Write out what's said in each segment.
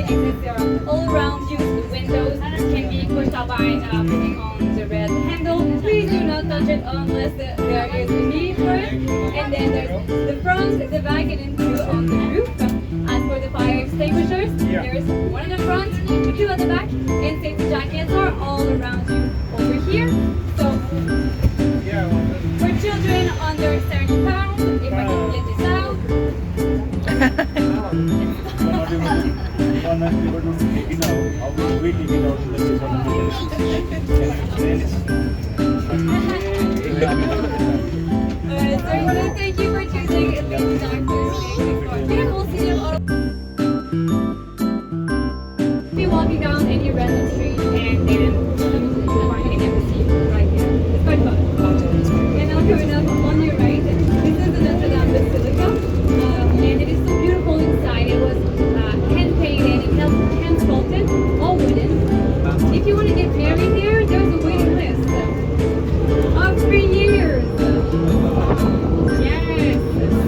exits are all around you. The windows can be pushed out by putting on the red handle. Please do not touch it unless there is a need for it. And then there's the front, the back, and then two on the roof. As for the fire extinguishers, there's one in the front, two at the back, and safety jackets are all around you over here. So for children under 70 pounds, if I can get this out. Alright, so thank you for choosing Ladydive Amphibus. We'll see you all. Be walking down any random street and then find an embassy right here. It's quite fun. And now coming up on your right, this is the Notre Dame Basilica. And it is so beautiful inside. It was hand painted, hand sculpted, all wooden. If you want to get married here, there's a waiting list of 3 years. Yes.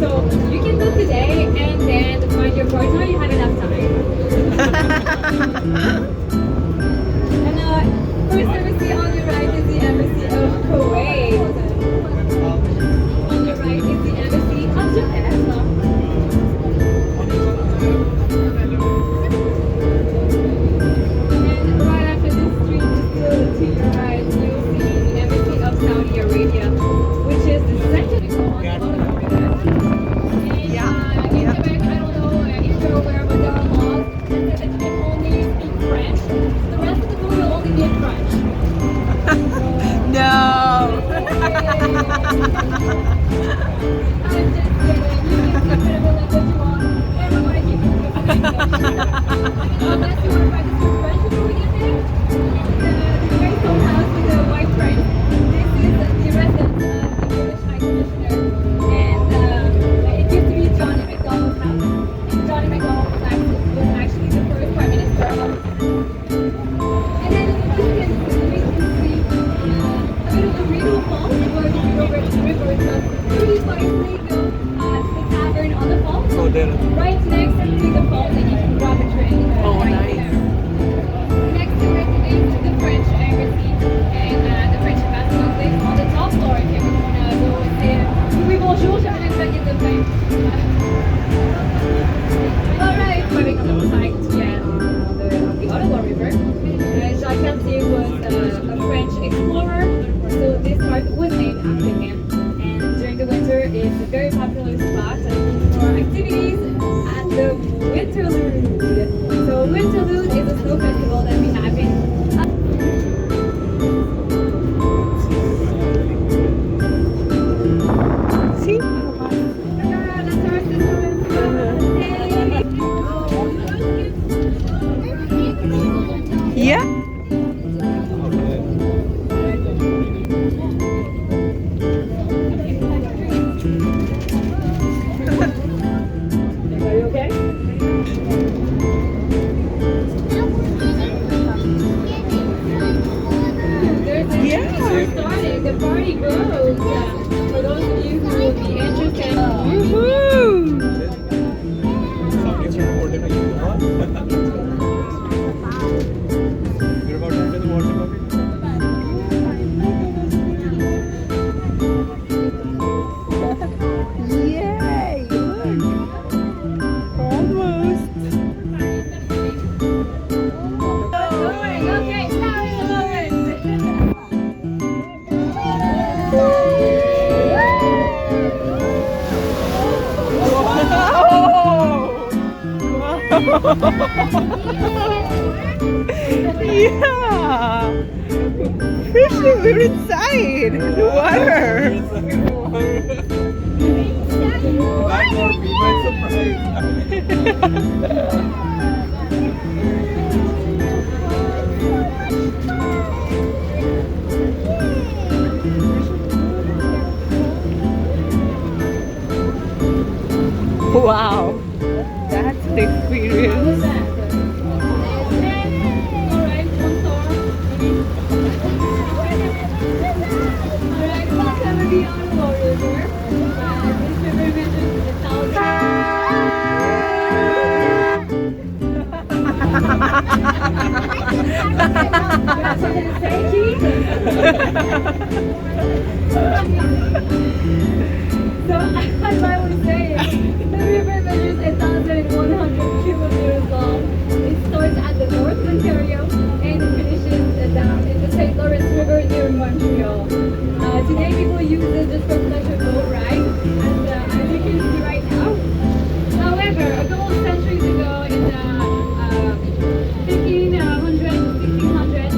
So you can go today and then find your partner. You have enough time. And first embassy on your right is the embassy of Kuwait. On your right is the embassy of Japan. And right after this street, still to your right, you'll see the embassy of Saudi Arabia, which is the second on the bottom over there. And in Quebec, I don't know if you're aware, but there are laws that say that you can only speak French. The rest of the food will only be in French. No. I'm just kidding. You can speak whatever language you want. Everybody keep it moving. Unless you want to practice your French before we get there. The very tall house with the white frame. This is the residence of the British High Commissioner. And it used to be Johnny MacDonald's house. And Johnny MacDonald was actually the first Prime Minister of And then you can see a bit of the Rideau Hall, where the Rideau River is pretty far away. Go to the tavern on the falls. Oh, there. Right next to the falls, and you can grab a drink. Oh, right nice. there. Next to it is the French embassy and the French ambassador lives on the top floor. If you ever want to go and say, oui, bonjour, j'aimerais bien get the pain. Alright, moving on the side, the Ottawa River. Jacques Cartier was a French explorer, so this park was named after him. And during the winter, it's a very popular spot for activities at the Winterlude. So Winterlude is a snow festival that we have in See? Yeah. Are you okay? There's a starting. The party grows. For those of you who will be interested. Woohoo! Yay! Look. Almost. Okay, now is the Yeah! Fishing, we're inside the water. That would be my surprise. Wow, that's the experience. got something to say, Keith? So, as I was saying, the river measures 1,100 kilometers long. It starts at the North Ontario and finishes down in the St. Lawrence River near Montreal. Today, people use it just for pleasure boat ride, as you can see right now. However, a couple of centuries ago, in the 1500s, 1600s,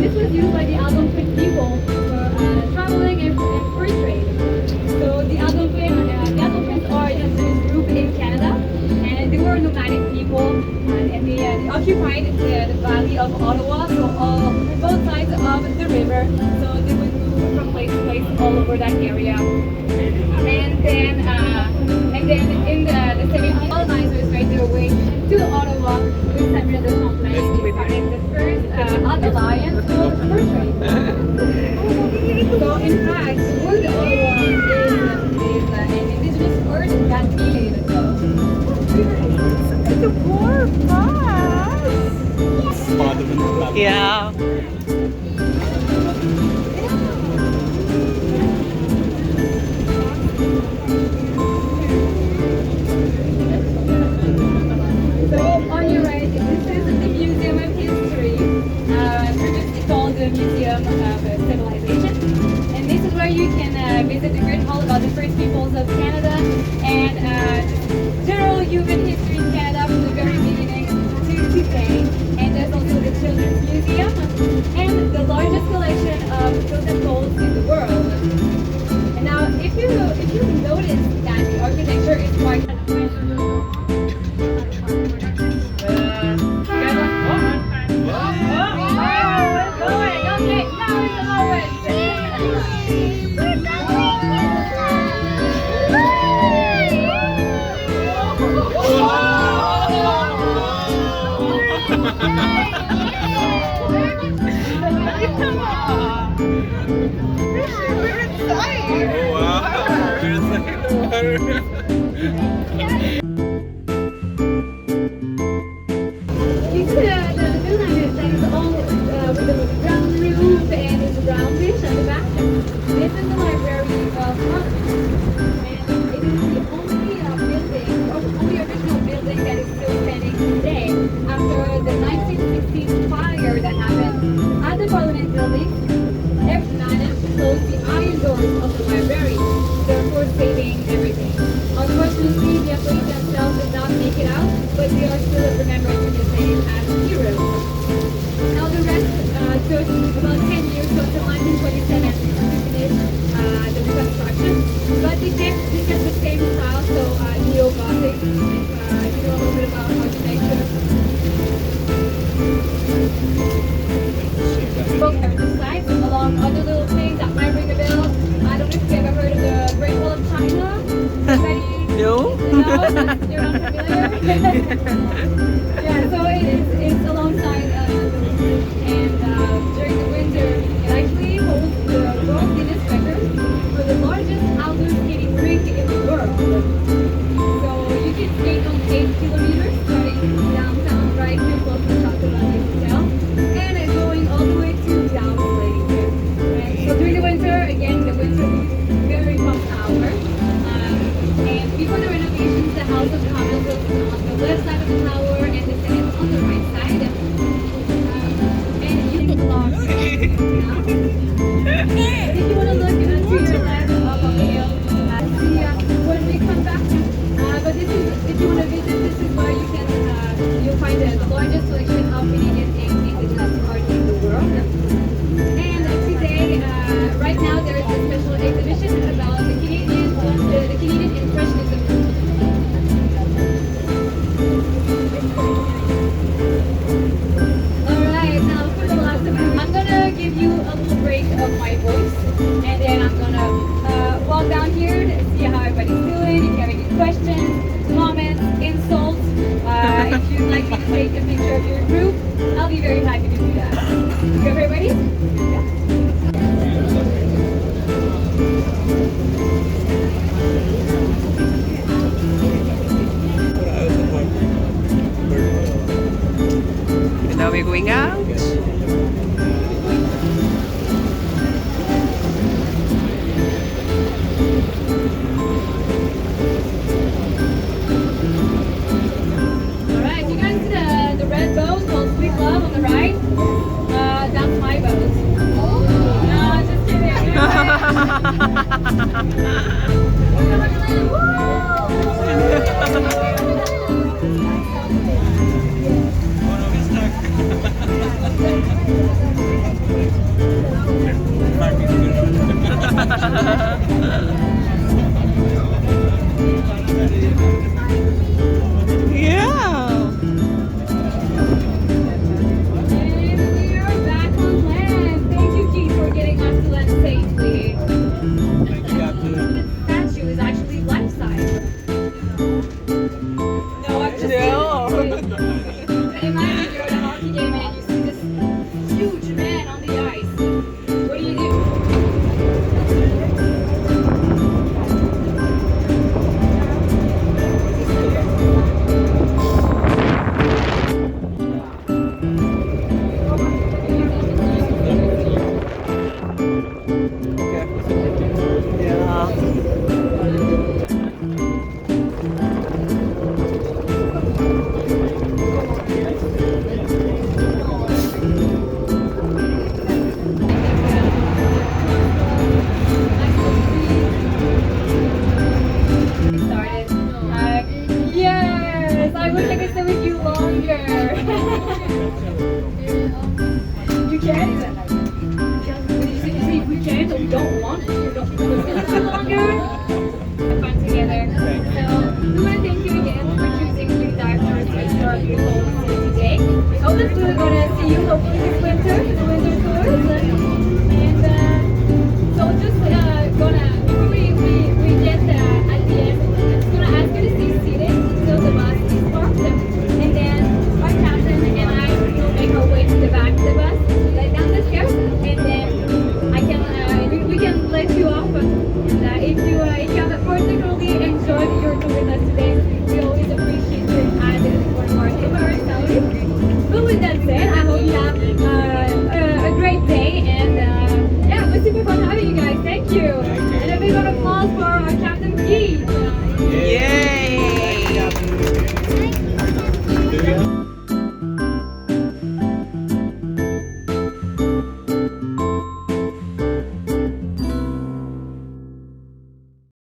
this was used by the Algonquin people for traveling and fur trade. So the Algonquins are an indigenous group in Canada, and they were nomadic people, and they occupied the valley of Ottawa, so both sides of the river. So they would move from place to place all over that area. And then in the 17th, colonizers made their way to Ottawa with Samuel de Champlain. They started the first alliance for fur trade. So in fact, the word Ottawa is an indigenous word that means It's a poor bus. Spot of the Yeah. on your right, this is the Museum of History, previously called the Museum of Civilization. And this is where you can visit the Rideau Hall about the first peoples of Canada and general human history in Canada from the very beginning to today. And there's also the Children's Museum and the largest collection of totem poles in the world. And now, if you notice that the architecture is quite Oh wow! There's like the water. You see the building that is all with the brown roof and it's brownish at the back. This is the Library of Congress, and it is the only building, or only original building that is still standing today after the 1916 fire that happened at the Parliament building. They've managed to close the iron doors of the library, therefore saving everything. Unfortunately, the employees themselves did not make it out, but they are still remembered in the name as heroes. Now the rest took about 10 years, so until 1927 to finish the reconstruction. But they kept the same style, so neo-Gothic. You know a little bit about architecture. Heritage sites along other little things that might ring a bell. I don't know if you've ever heard of the Great Wall of China. Anybody? No? No? You're not familiar? Yeah, so it's alongside and during the winter it actually holds the World Guinness record for the largest outdoor skating rink in the world. So you can skate on 8 kilometers starting downtown right here close to the Hotel and going all the way to down Ladydive. Right? So during the winter, again, the winter very hot hour. And before the renovations, the House of Commons was on the left side of the tower and the Senate on the right side. And you can lost now. If you want to look to your left up on the hill, see when we come back. But this is, if you want to visit, this is where you can you'll find the largest collection of Canadian and indigenous art in the world. And today, right now, there is a special exhibition about the Canadian Impressionism. Alright, now for the last time, I'm gonna give you a little break of my voice, and then I'm gonna walk down here to see how everybody's doing. If you have any questions, comments, insults, if you'd like me to take a picture of your group, I'll be very happy to do that. You everybody? Yeah. we going out? Alright, you guys see the red boat called Sweet Love on the right? That's my boat. No, just kidding. Yeah. And we are back on land. Thank you, Keith, for getting us to land safely. That statue is actually life-size. No, I'm just No. kidding. But imagine you're at a hockey game and you see this huge man on the ice. What do you do? Yeah. Started. Yes, I wish I could stay with you longer. You can? You say we can't or we don't want to. We don't want to stay longer. Have fun together. So we want to thank you again for choosing Ladydive for our beautiful city today. We hope that we're going to see you hopefully this winter.